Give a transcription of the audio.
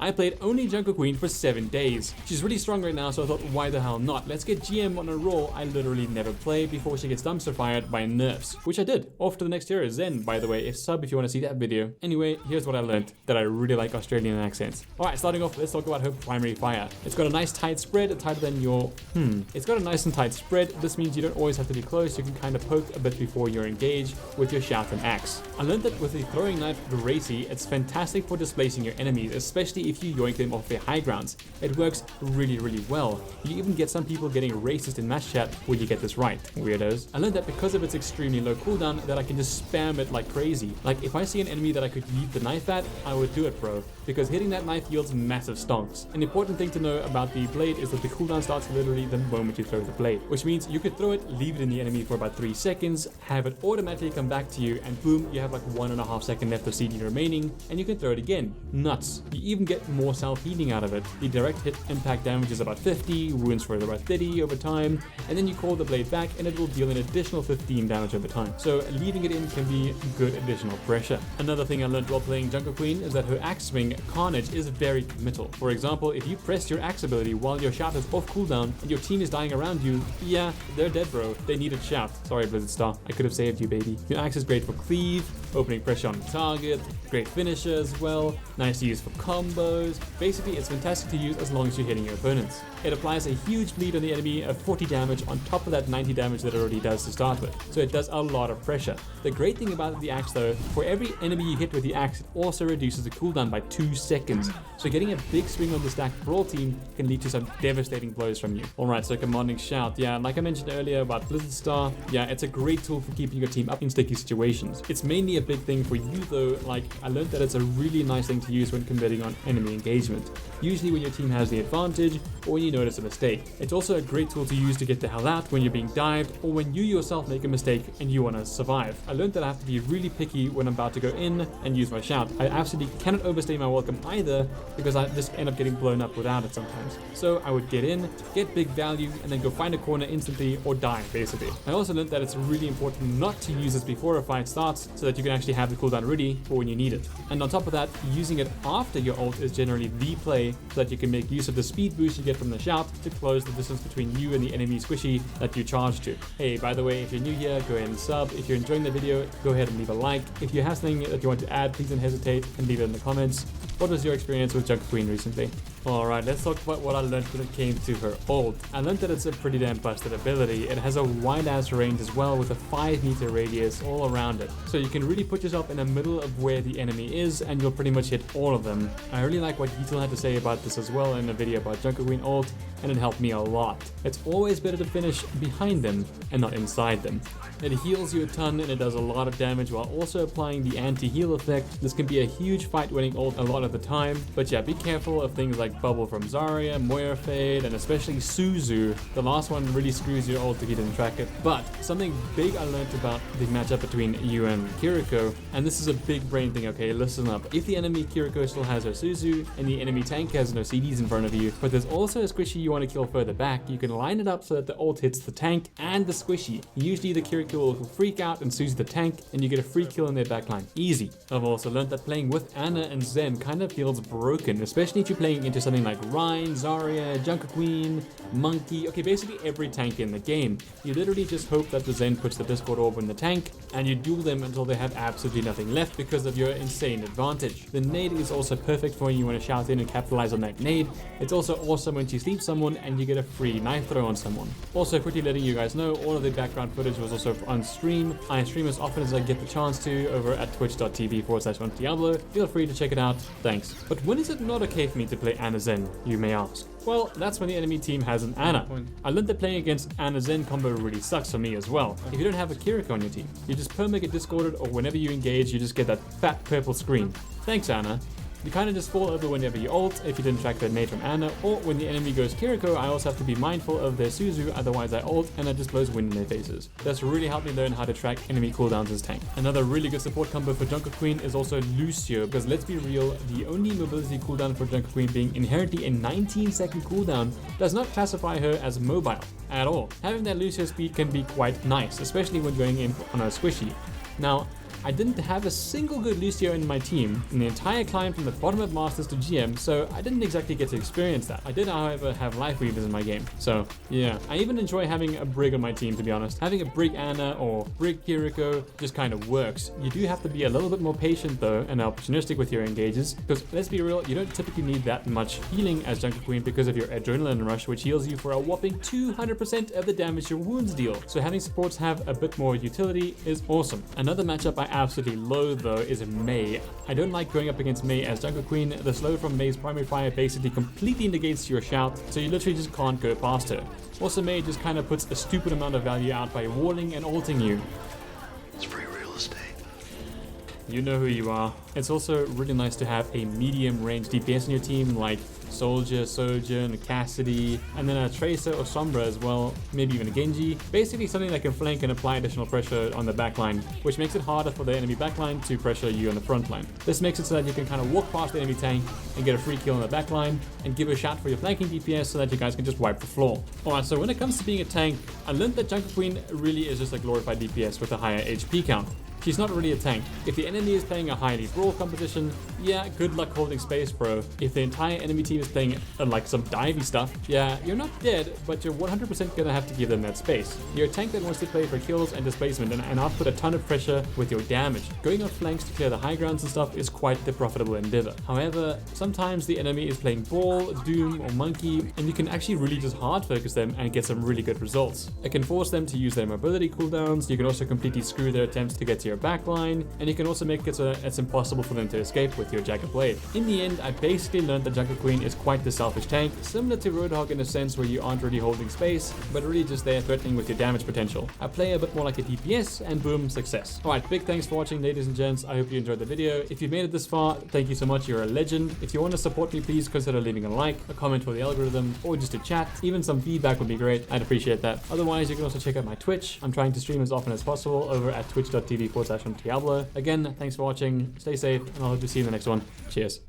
I played only junkerqueen for 7 days. She's really strong right now, so I thought, why the hell not? Let's get GM on a roll I literally never play before she gets dumpster fired by nerfs, which I did. Off to the next hero, Zen, by the way. If you want to see that video. Anyway, here's what I learned, that I really like Australian accents. Alright, starting off, let's talk about her primary fire. It's got a nice tight spread, tighter than your... It's got a nice and tight spread. This means you don't always have to be close. You can kind of poke a bit before you're engaged with your shout and axe. I learned that with the throwing knife Gracie, it's fantastic for displacing your enemies, especially if you yoink them off their high grounds. It works really well. You even get some people getting racist in match chat when you get this right, weirdos. I learned that because of its extremely low cooldown that I can just spam it like crazy. Like if I see an enemy that I could yeet the knife at, I would do it, bro, because hitting that knife yields massive stonks. An important thing to know about the blade is that the cooldown starts literally the moment you throw the blade, which means you could throw it, leave it in the enemy for about 3 seconds, have it automatically come back to you, and boom, you have like 1.5 seconds left of CD remaining, and you can throw it again. Nuts. You even get more self-healing out of it. The direct hit impact damage is about 50, wounds for about 30 over time, and then you call the blade back and it will deal an additional 15 damage over time. So leaving it in can be good additional pressure. Another thing I learned while playing junkerqueen is that her axe swing Carnage is very committal. For example, if you press your axe ability while your shout is off cooldown and your team is dying around you, yeah, they're dead, bro. They needed shout. Sorry, Blizzard Star. I could have saved you, baby. Your axe is great for cleave, opening pressure on the target, great finisher as well, nice to use for combos. Basically, it's fantastic to use as long as you're hitting your opponents. It applies a huge bleed on the enemy of 40 damage on top of that 90 damage that it already does to start with. So it does a lot of pressure. The great thing about the axe though, for every enemy you hit with the axe, it also reduces the cooldown by 2 seconds. So getting a big swing on the stacked brawl team can lead to some devastating blows from you. Alright, so commanding shout. Yeah, like I mentioned earlier about Blizzard Star, yeah, it's a great tool for keeping your team up in sticky situations. It's mainly a big thing for you though. Like, I learned that it's a really nice thing to use when committing on enemy engagement. Usually when your team has the advantage or when you notice a mistake. It's also a great tool to use to get the hell out when you're being dived or when you yourself make a mistake and you want to survive. I learned that I have to be really picky when I'm about to go in and use my shout. I absolutely cannot overstay my welcome either, because I just end up getting blown up without it sometimes. So I would get in, get big value, and then go find a corner instantly or die, basically. I also learned that it's really important not to use this before a fight starts so that you can actually have the cooldown ready for when you need it. And on top of that, using it after your ult is generally the play so that you can make use of the speed boost you get from the shout to close the distance between you and the enemy squishy that you charge to. Hey, by the way, if you're new here, go ahead and sub. If you're enjoying the video, go ahead and leave a like. If you have something that you want to add, please don't hesitate and leave it in the comments. What was your experience with junkerqueen recently? Alright, let's talk about what I learned when it came to her ult. I learned that it's a pretty damn busted ability. It has a wide ass range as well, with a 5-meter radius all around it. So you can really put yourself in the middle of where the enemy is and you'll pretty much hit all of them. I really like what Yeetle had to say about this as well in a video about junkerqueen ult, and it helped me a lot. It's always better to finish behind them and not inside them. It heals you a ton and it does a lot of damage while also applying the anti-heal effect. This can be a huge fight winning ult a lot of the time, but yeah, be careful of things like Bubble from Zarya, Moira Fade, and especially Suzu. The last one really screws your ult if you didn't track it. But something big I learned about the matchup between you and Kiriko, and this is a big brain thing, okay, listen up. If the enemy Kiriko still has her Suzu and the enemy tank has no CDs in front of you, but there's also a squishy you want to kill further back, you can line it up so that the ult hits the tank and the squishy. Usually the Kiriko will freak out and Suzu the tank, and you get a free kill in their backline. Easy. I've also learned that playing with Anna and Zen kind of feels broken, especially if you're playing into something like Rhine, Zarya, junkerqueen, Monkey, okay, basically every tank in the game. You literally just hope that the Zen puts the Discord orb in the tank, and you duel them until they have absolutely nothing left because of your insane advantage. The nade is also perfect for when you want to shout in and capitalize on that nade. It's also awesome when you sleep someone and you get a free knife throw on someone. Also, quickly letting you guys know, all of the background footage was also on stream. I stream as often as I get the chance to over at twitch.tv/Ontiablo. Feel free to check it out. Thanks. But when is it not okay for me to play Anna Zen, you may ask? Well, that's when the enemy team has an Anna. I learned that playing against Anna Zen combo really sucks for me as well. If you don't have a Kiriko on your team, you just perma get discorded, or whenever you engage, you just get that fat purple screen. Thanks, Anna. You kind of just fall over whenever you ult if you didn't track the nade from Anna, or when the enemy goes Kiriko, I also have to be mindful of their Suzu, otherwise I ult and it just blows wind in their faces. That's really helped me learn how to track enemy cooldowns as tank. Another really good support combo for junkerqueen is also Lucio, because let's be real, the only mobility cooldown for junkerqueen being inherently a 19-second cooldown does not classify her as mobile at all. Having that Lucio speed can be quite nice, especially when going in on a squishy. Now, I didn't have a single good Lucio in my team in the entire climb from the bottom of Masters to GM, so I didn't exactly get to experience that. I did, however, have Life Weavers in my game, so yeah. I even enjoy having a Brig on my team, to be honest. Having a Brig Anna or Brig Kiriko just kind of works. You do have to be a little bit more patient though and opportunistic with your engages, because let's be real, you don't typically need that much healing as junkerqueen because of your adrenaline rush, which heals you for a whopping 200% of the damage your wounds deal. So having supports have a bit more utility is awesome. Another matchup I absolutely loathe though is Mei. I don't like going up against Mei as junkerqueen. The slow from Mei's primary fire basically completely negates your shout, so you literally just can't go past her. Also, Mei just kind of puts a stupid amount of value out by walling and ulting you. It's free real estate. You know who you are. It's also really nice to have a medium range DPS in your team like Soldier, Sojourn, Cassidy, and then a Tracer or Sombra as well, maybe even a Genji. Basically something that can flank and apply additional pressure on the backline, which makes it harder for the enemy backline to pressure you on the front line. This makes it so that you can kind of walk past the enemy tank and get a free kill on the backline and give a shot for your flanking DPS so that you guys can just wipe the floor. Alright, so when it comes to being a tank, I learned that junkerqueen really is just a glorified DPS with a higher HP count. She's not really a tank. If the enemy is playing a highly brawl composition, yeah, good luck holding space, bro. If the entire enemy team is playing like some divey stuff, yeah, you're not dead, but you're 100% gonna have to give them that space. You're a tank that wants to play for kills and displacement and output a ton of pressure with your damage. Going on flanks to clear the high grounds and stuff is quite the profitable endeavor. However, sometimes the enemy is playing brawl, doom, or monkey, and you can actually really just hard focus them and get some really good results. It can force them to use their mobility cooldowns. You can also completely screw their attempts to get to your backline, and you can also make it so that it's impossible for them to escape with your Jagged Blade. In the end, I basically learned that junkerqueen is quite the selfish tank, similar to Roadhog in a sense where you aren't really holding space, but really just there threatening with your damage potential. I play a bit more like a DPS, and boom, success. Alright, big thanks for watching, ladies and gents. I hope you enjoyed the video. If you've made it this far, thank you so much, you're a legend. If you want to support me, please consider leaving a like, a comment for the algorithm, or just a chat. Even some feedback would be great, I'd appreciate that. Otherwise, you can also check out my Twitch. I'm trying to stream as often as possible over at twitch.tv/Ontiablo. Again, thanks for watching, stay safe, and I hope to see you in the next one. Cheers.